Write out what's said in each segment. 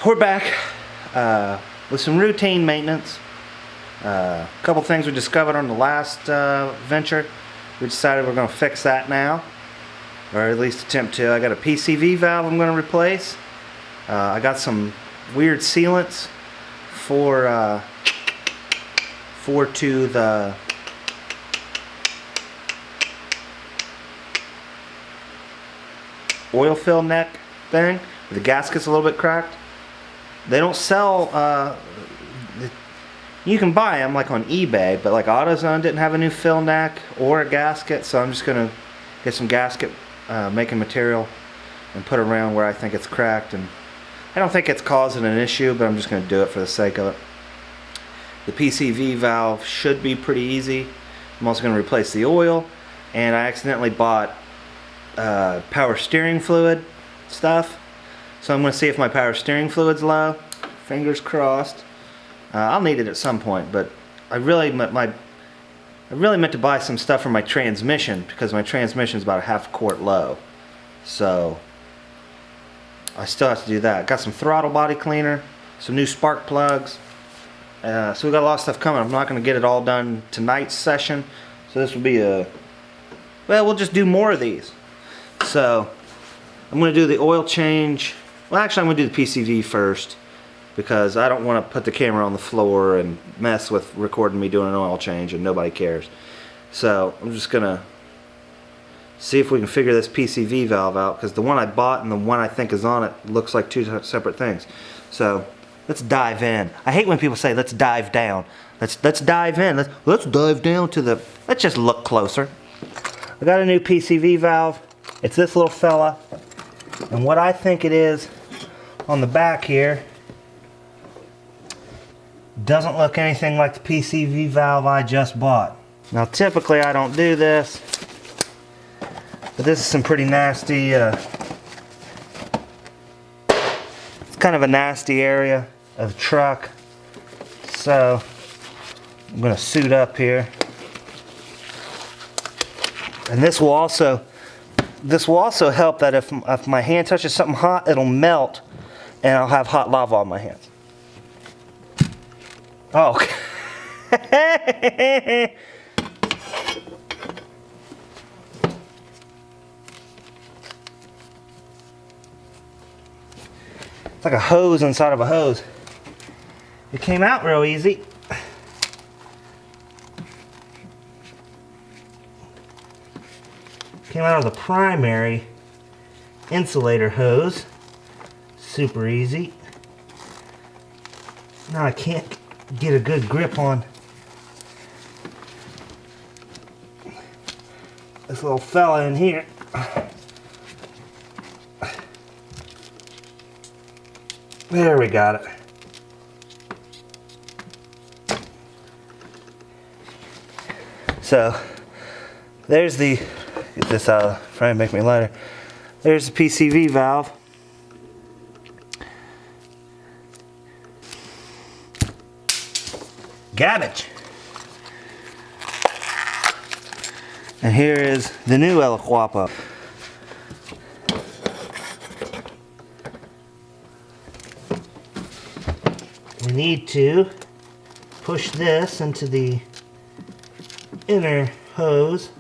We're back with some routine maintenance. A couple things we discovered on the last venture. We decided we're going to fix that now, or at least attempt to. I got a PCV valve I'm going to replace. I got some weird sealants for to the oil fill neck thing. The gasket's a little bit cracked. They don't sell, you can buy them like on eBay, but like AutoZone didn't have a new fill neck or a gasket, so I'm just going to get some gasket making material and put it around where I think it's cracked. And I don't think it's causing an issue, but I'm just going to do it for the sake of it. The PCV valve should be pretty easy. I'm also going to replace the oil, and I accidentally bought power steering fluid stuff. So I'm going to see if my power steering fluid's low. Fingers crossed. I'll need it at some point, but I really meant to buy some stuff for my transmission, because my transmission is about a half quart low. So I still have to do that. Got some throttle body cleaner, some new spark plugs. So we got a lot of stuff coming. I'm not going to get it all done tonight's session. So this will be well, we'll just do more of these. So I'm going to do the oil change. Well, actually, I'm going to do the PCV first, because I don't want to put the camera on the floor and mess with recording me doing an oil change and nobody cares. So I'm just going to see if we can figure this PCV valve out, because the one I bought and the one I think is on it looks like two separate things. So let's dive in. I hate when people say let's dive down. Let's dive in. Let's dive down to the, let's just look closer. I got a new PCV valve. It's this little fella, and what I think it is on the back here doesn't look anything like the PCV valve I just bought. Now typically I don't do this, but this is some pretty nasty, it's kind of a nasty area of the truck, so I'm going to suit up here. And this will also help that if my hand touches something hot, it'll melt and I'll have hot lava on my hands. Oh. It's like a hose inside of a hose. It came out real easy. Came out of the primary insulator hose. Super easy. Now I can't get a good grip on this little fella in here. There, we got it. So there's the, get this out, try and make me lighter. There's the PCV valve. Garbage. And here is the new El Guapo. We need to push this into the inner hose.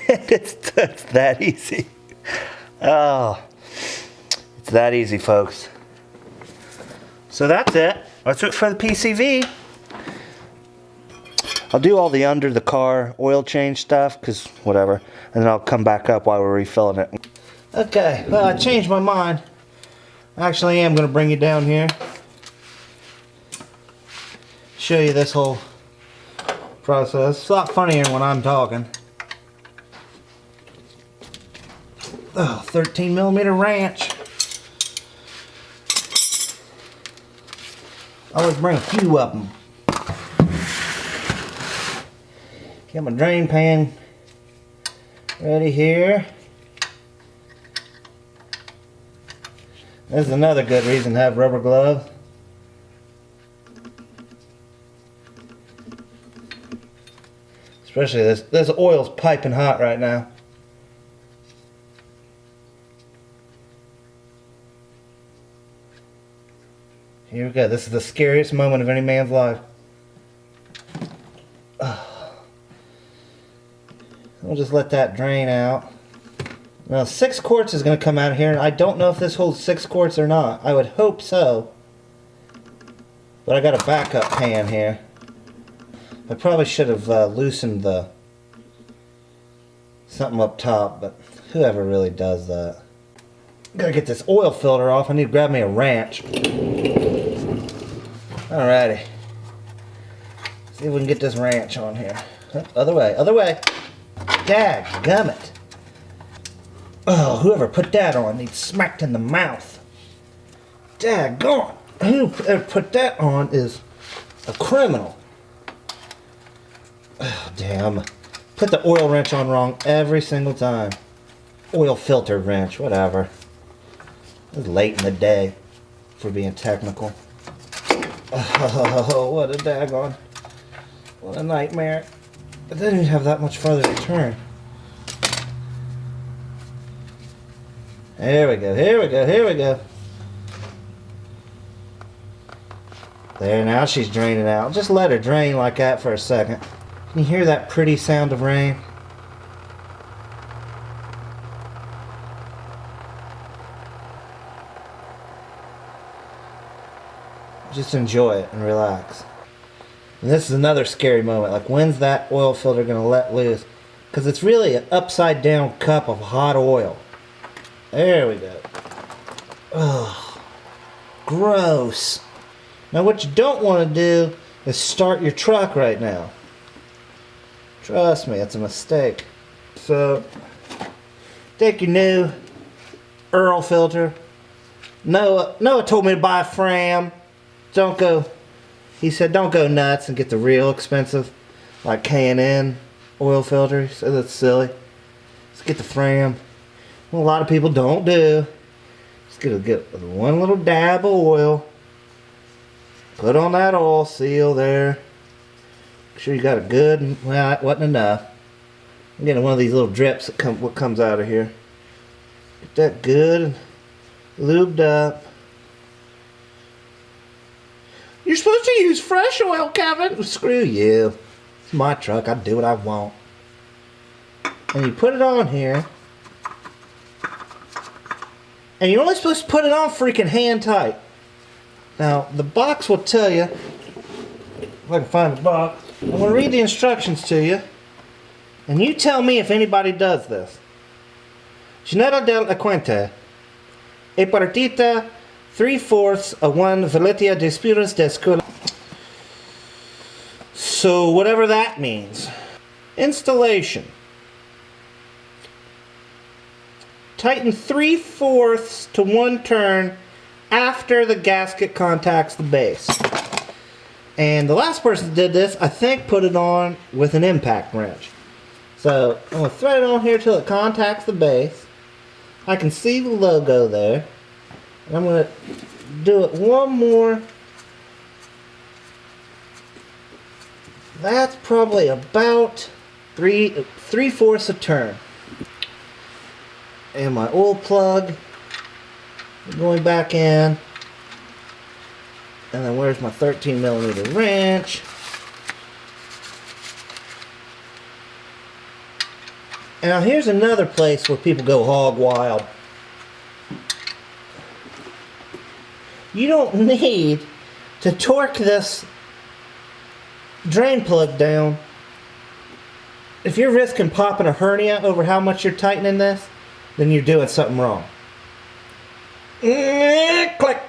It's that easy. Oh, it's that easy, folks. So that's it. That's it for the PCV. I'll do all the under the car oil change stuff, because whatever, and then I'll come back up while we're refilling it. Okay, well, I changed my mind. I actually am going to bring you down here, show you this whole process. It's a lot funnier when I'm talking. Oh, 13mm wrench. I always bring a few of them. Get my drain pan ready here. This is another good reason to have rubber gloves. Especially this oil's piping hot right now. Here we go. This is the scariest moment of any man's life. We'll just let that drain out. Now 6 quarts is going to come out of here, and I don't know if this holds 6 quarts or not. I would hope so. But I got a backup pan here. I probably should have loosened the something up top, but whoever really does that. Gotta get this oil filter off. I need to grab me a wrench. Alrighty. See if we can get this wrench on here. Other way, other way. Dadgummit. Oh, whoever put that on needs smacked in the mouth. Daggone. Whoever put that on is a criminal. Oh, damn. Put the oil wrench on wrong every single time. Oil filter wrench, whatever. It was late in the day for being technical. Oh, what a daggone. What a nightmare. It didn't even have that much farther to turn. Here we go, here we go, here we go. There, now she's draining out. Just let her drain like that for a second. Can you hear that pretty sound of rain? Just enjoy it and relax. And this is another scary moment. Like, when's that oil filter going to let loose? Because it's really an upside down cup of hot oil. There we go. Ugh. Gross. Now what you don't want to do is start your truck right now. Trust me, it's a mistake. So, take your new Earl filter. Noah told me to buy a Fram. Don't go, he said don't go nuts and get the real expensive, like K&N oil filter. He said that's silly. Let's get the Fram. Well, a lot of people don't do. Just get one little dab of oil. Put on that oil seal there. Make sure you got a good, well, it wasn't enough. I'm getting one of these little drips that what comes out of here. Get that good and lubed up. You're supposed to use fresh oil, Kevin. Well, screw you. It's my truck. I do what I want. And you put it on here. And you're only supposed to put it on freaking hand tight. Now, the box will tell you, if I can find the box, I'm going to read the instructions to you, and you tell me if anybody does this. Ginetta del Equente, e partita 3/4 a 1 Valetia de Spiras de Escola. So, whatever that means. Installation. Tighten 3/4 to 1 turn after the gasket contacts the base. And the last person that did this, I think, put it on with an impact wrench. So I'm going to thread it on here till it contacts the base. I can see the logo there. And I'm going to do it one more. That's probably about 3/4 a turn. And my oil plug going back in. And then where's my 13mm wrench? And now here's another place where people go hog wild. You don't need to torque this drain plug down. If you're risking popping a hernia over how much you're tightening this, then you're doing something wrong. Click.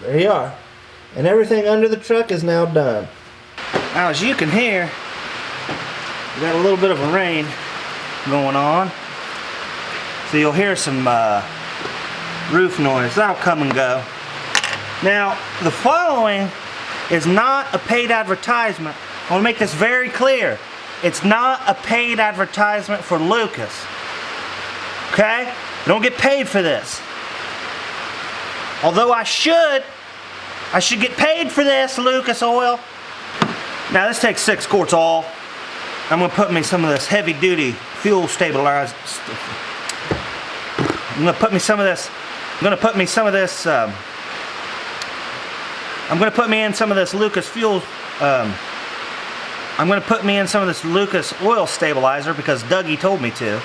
There you are. And everything under the truck is now done. Now, as you can hear, we got a little bit of a rain going on. So you'll hear some roof noise. That'll come and go. Now, the following is not a paid advertisement. I want to make this very clear. It's not a paid advertisement for Lucas. Okay? You don't get paid for this. Although I should get paid for this, Lucas Oil. Now this takes 6 quarts all. I'm gonna put me some of this heavy duty fuel stabilizer. I'm gonna put me some of this I'm gonna put me in some of this Lucas fuel. I'm gonna put me in some of this Lucas oil stabilizer because Dougie told me to.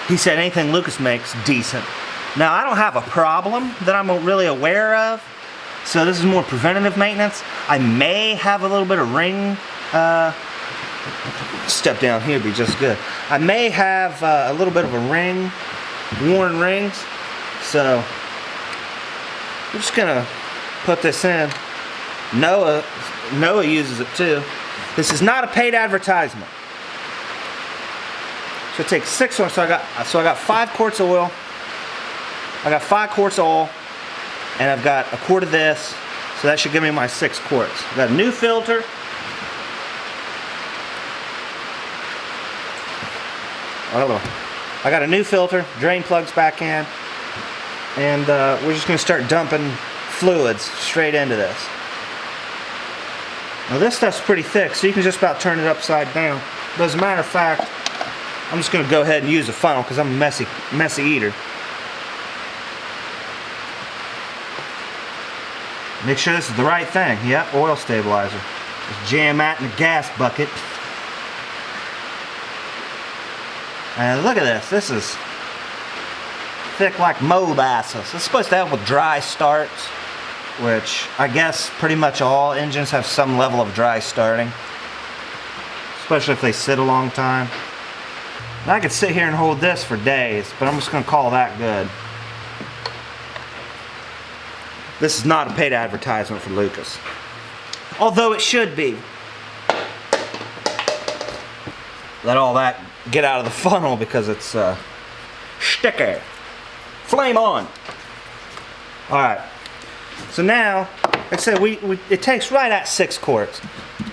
He said anything Lucas makes decent. Now I don't have a problem that I'm really aware of, so this is more preventative maintenance. I may have a little bit of ring. Step down here would be just good. I may have a little bit of a ring, worn rings. So we're just gonna put this in. Noah uses it too. This is not a paid advertisement. So take 6 oil. So I got 5 quarts of oil. I got 5 quarts of oil, and I've got a quart of this. So that should give me my 6 quarts. I've got a new filter. I got a new filter. Drain plugs back in, and we're just going to start dumping fluids straight into this. Now this stuff's pretty thick, so you can just about turn it upside down. But as a matter of fact, I'm just going to go ahead and use a funnel because I'm a messy eater. Make sure this is the right thing. Yep, oil stabilizer. Just jam that in the gas bucket. And look at this. This is thick like molasses. It's supposed to help with dry starts, which I guess pretty much all engines have some level of dry starting, especially if they sit a long time. And I could sit here and hold this for days, but I'm just going to call that good. This is not a paid advertisement for Lucas, although it should be. Let all that get out of the funnel because it's sticky. Flame on. Alright, so now, like I said, it takes right at 6 quarts,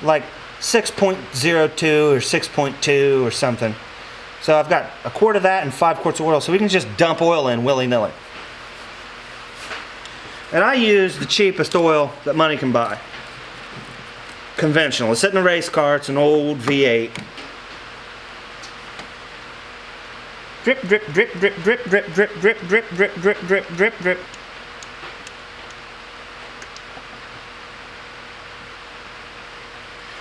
like 6.02 or 6.2 or something. So I've got a quart of that and 5 quarts of oil, so we can just dump oil in willy-nilly. And I use the cheapest oil that money can buy. Conventional. It's sitting in a race car. It's an old V8. Drip, drip, drip, drip, drip, drip, drip, drip, drip, drip, drip, drip, drip, drip.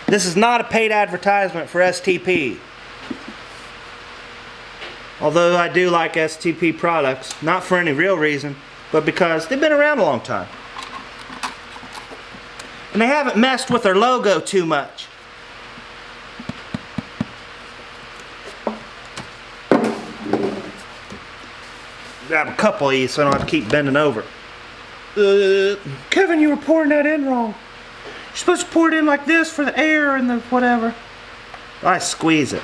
This is not a paid advertisement for STP. Although I do like STP products, not for any real reason, but because they've been around a long time. And they haven't messed with their logo too much. Grab a couple of these so I don't have to keep bending over. Kevin, you were pouring that in wrong. You're supposed to pour it in like this for the air and the whatever. I squeeze it.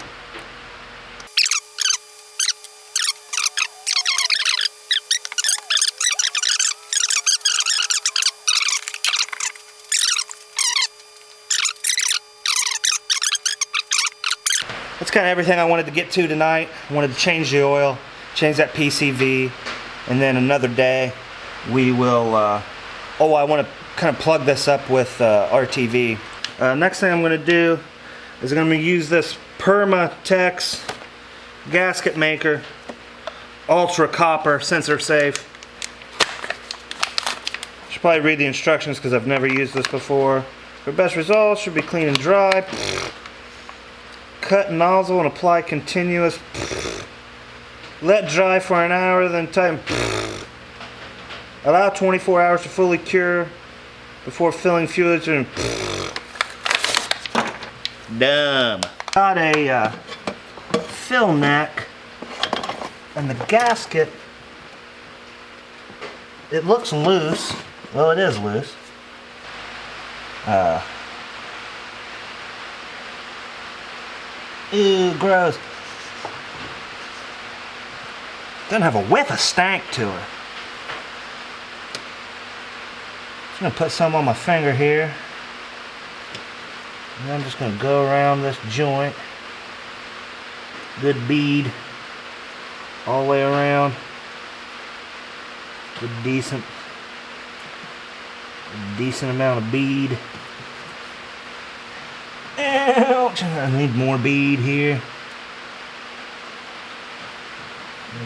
That's kind of everything I wanted to get to tonight. I wanted to change the oil, change that PCV, and then another day we will, I want to kind of plug this up with RTV. Next thing I'm going to do is I'm going to use this Permatex gasket maker, ultra copper, sensor safe. Should probably read the instructions because I've never used this before. For best results, should be clean and dry. Cut nozzle and apply continuous. Let dry for an hour, then tighten. Allow 24 hours to fully cure before filling fluids and dumb. Got a fill neck, and the gasket, it looks loose. Well, it is loose. Ew, gross. Doesn't have a whiff of stank to her. Just gonna put some on my finger here. And I'm just gonna go around this joint. Good bead. All the way around. Good decent amount of bead. Ouch! I need more bead here.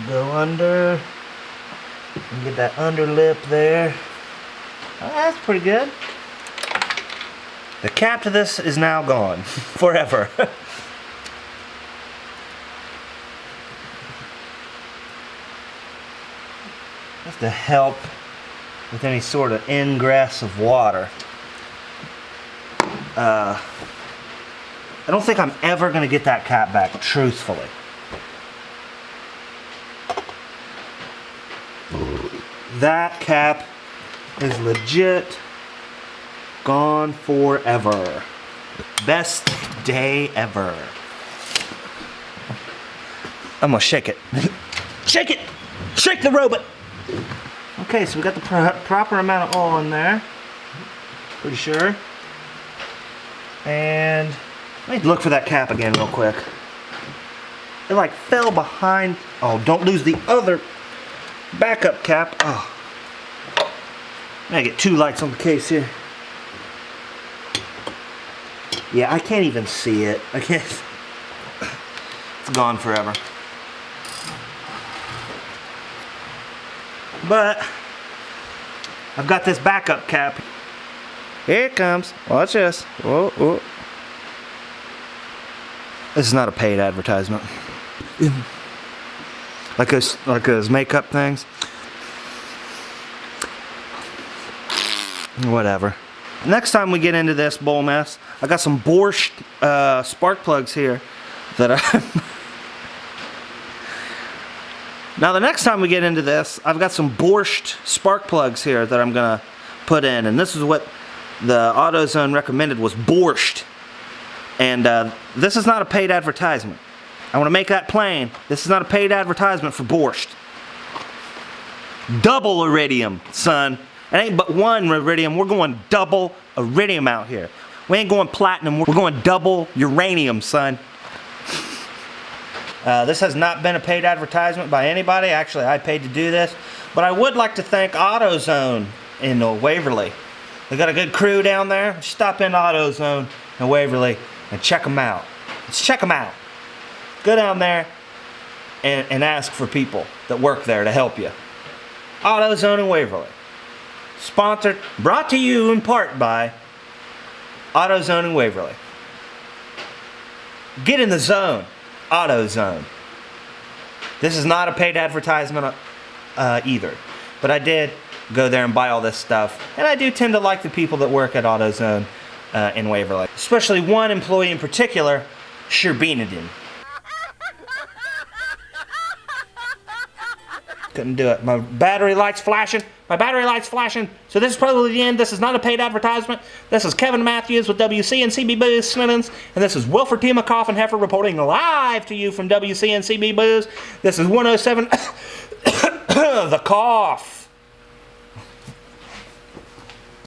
Go under and get that under lip there. Oh, that's pretty good. The cap to this is now gone. Forever. Just to help with any sort of ingress of water. I don't think I'm ever going to get that cap back, truthfully. That cap is legit gone forever. Best day ever. I'm gonna shake it. Shake it! Shake the robot! Okay, so we got the proper amount of oil in there. Pretty sure. And let me look for that cap again real quick. It like fell behind. Oh, don't lose the other backup cap. Oh. I'm gonna get 2 lights on the case here. Yeah, I can't even see it. I can't. It's gone forever. But I've got this backup cap. Here it comes. Watch this. Whoa, whoa. This is not a paid advertisement. Like those makeup things. Whatever. Next time we get into this bull mess, I got some Borscht spark plugs here that I... Now the next time we get into this, I've got some Borscht spark plugs here that I'm gonna put in, and this is what the AutoZone recommended was Borscht. And this is not a paid advertisement. I want to make that plain. This is not a paid advertisement for Borscht. Double iridium, son. It ain't but one iridium. We're going double iridium out here. We ain't going platinum. We're going double uranium, son. This has not been a paid advertisement by anybody. Actually, I paid to do this. But I would like to thank AutoZone in Waverly. They got a good crew down there. Stop in AutoZone in Waverly and check them out. Let's check them out. Go down there and ask for people that work there to help you. AutoZone in Waverly. Sponsored, brought to you in part by AutoZone in Waverly. Get in the zone. AutoZone. This is not a paid advertisement either. But I did go there and buy all this stuff. And I do tend to like the people that work at AutoZone in Waverly. Especially one employee in particular, Sherbinadin. Couldn't do it. My battery light's flashing. My battery light's flashing. So this is probably the end. This is not a paid advertisement. This is Kevin Matthews with WCNCB Booze Sniddens. And this is Wilford T. McCoffin-Heifer reporting live to you from WCNCB Booze. This is 107 The Cough.